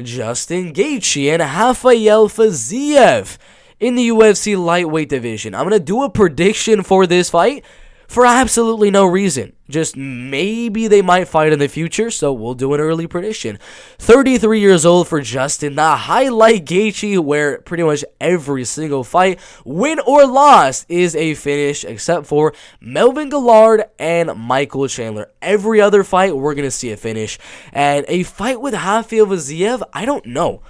Justin Gaethje and Rafael Fiziev in the UFC lightweight division. I'm going to do a prediction for this fight for absolutely no reason. Just maybe they might fight in the future, so we'll do an early prediction. 33 years old for Justin, the highlight Gaethje, where pretty much every single fight, win or loss, is a finish, except for Melvin Gillard and Michael Chandler. Every other fight, we're going to see a finish. And a fight with Rafael Fiziev, I don't know,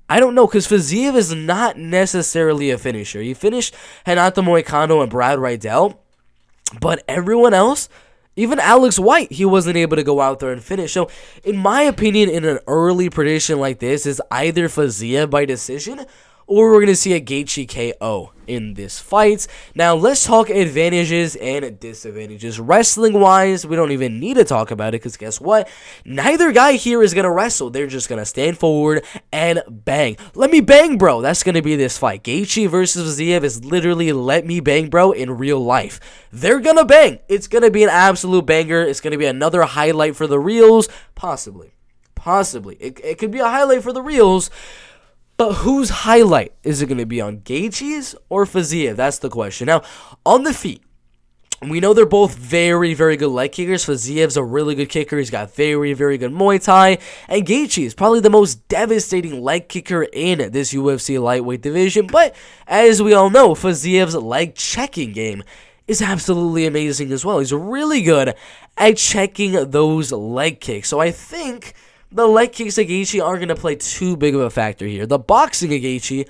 because Fiziev is not necessarily a finisher. He finished Renato Moicano and Brad Riddell, but everyone else, even Alex White, he wasn't able to go out there and finish. So, in my opinion, in an early prediction like this, is either Fiziev by decision, or we're going to see a Gaethje KO in this fight. Now, let's talk advantages and disadvantages. Wrestling-wise, we don't even need to talk about it, because guess what? Neither guy here is going to wrestle. They're just going to stand forward and bang. Let me bang, bro. That's going to be this fight. Gaethje versus Fiziev is literally let me bang, bro, in real life. They're going to bang. It's going to be an absolute banger. It's going to be another highlight for the reels. Possibly. It could be a highlight for the reels. But whose highlight is it going to be on, Gaethje's or Fiziev? That's the question. Now, on the feet, we know they're both very, very good leg kickers. Fiziev's a really good kicker. He's got very, very good Muay Thai. And Gaethje is probably the most devastating leg kicker in this UFC lightweight division. But as we all know, Fiziev's leg checking game is absolutely amazing as well. He's really good at checking those leg kicks. So I think the leg kicks of Gaethje aren't going to play too big of a factor here. The boxing of Gaethje,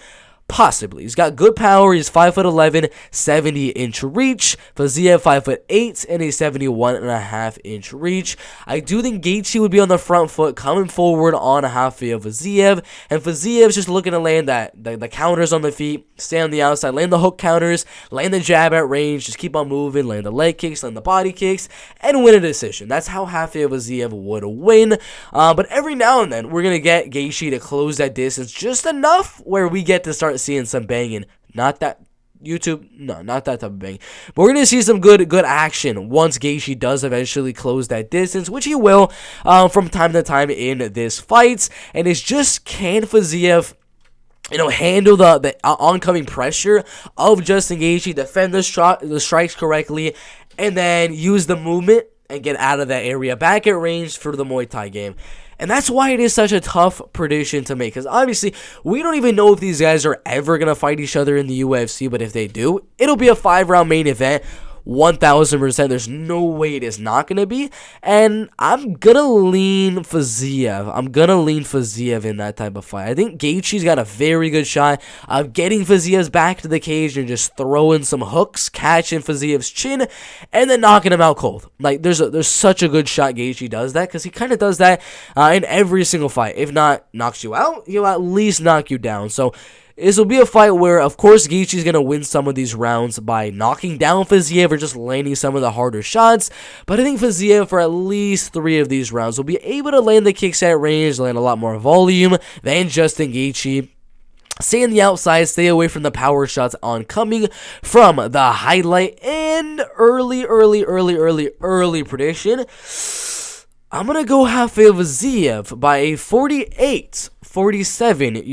possibly. He's got good power. He's 5'11", 70-inch reach. Fiziev 5'8", and a 71.5-inch reach. I do think Gaethje would be on the front foot, coming forward on Rafael Fiziev, and Fiziev's just looking to land the counters on the feet, stay on the outside, land the hook counters, land the jab at range, just keep on moving, land the leg kicks, land the body kicks, and win a decision. That's how Rafael Fiziev would win. But every now and then, we're going to get Gaethje to close that distance just enough where we get to start seeing some banging. Not that YouTube, no, not that type of bang. But we're going to see some good action once Gaethje does eventually close that distance, which he will from time to time in this fight. And it's just, can Fiziev handle the oncoming pressure of Justin Gaethje, defend the strikes correctly, and then use the movement and get out of that area, back at range for the Muay Thai game. And that's why it is such a tough prediction to make, because obviously we don't even know if these guys are ever going to fight each other in the UFC, but if they do, it'll be a 5-round main event. 1,000%. There's no way it is not going to be. And I'm going to lean Fiziev. In that type of fight. I think Gaethje's got a very good shot of getting Fiziev's back to the cage and just throwing some hooks, catching Fiziev's chin, and then knocking him out cold. Like, there's such a good shot Gaethje does that, because he kind of does that in every single fight. If not knocks you out, he'll at least knock you down. So this will be a fight where, of course, Gaethje's going to win some of these rounds by knocking down Fiziev or just landing some of the harder shots. But I think Fiziev, for at least 3 of these rounds, will be able to land the kicks at range, land a lot more volume than Justin Gaethje. Stay on the outside, stay away from the power shots oncoming from the highlight. And early prediction, I'm going to go Rafael Fiziev by a 48-47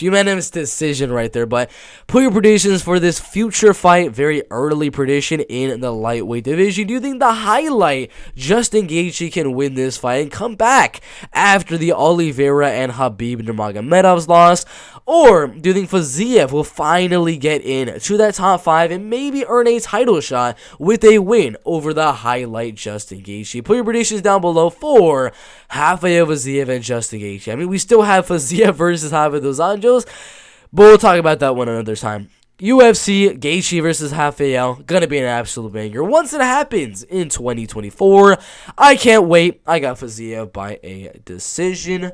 unanimous decision right there. But put your predictions for this future fight. Very early prediction in the lightweight division. Do you think the highlight, Justin Gaethje, can win this fight and come back after the Oliveira and Khabib Nurmagomedov's loss? Or do you think Fiziev will finally get into that top 5 and maybe earn a title shot with a win over the highlight Justin Gaethje? Put your predictions down below for Rafael Fiziev and Justin Gaethje. I mean, we still have Fiziev versus Javier Dos Anjos, but we'll talk about that one another time. UFC, Gaethje versus Rafael, gonna be an absolute banger once it happens in 2024. I can't wait. I got Fiziev by a decision.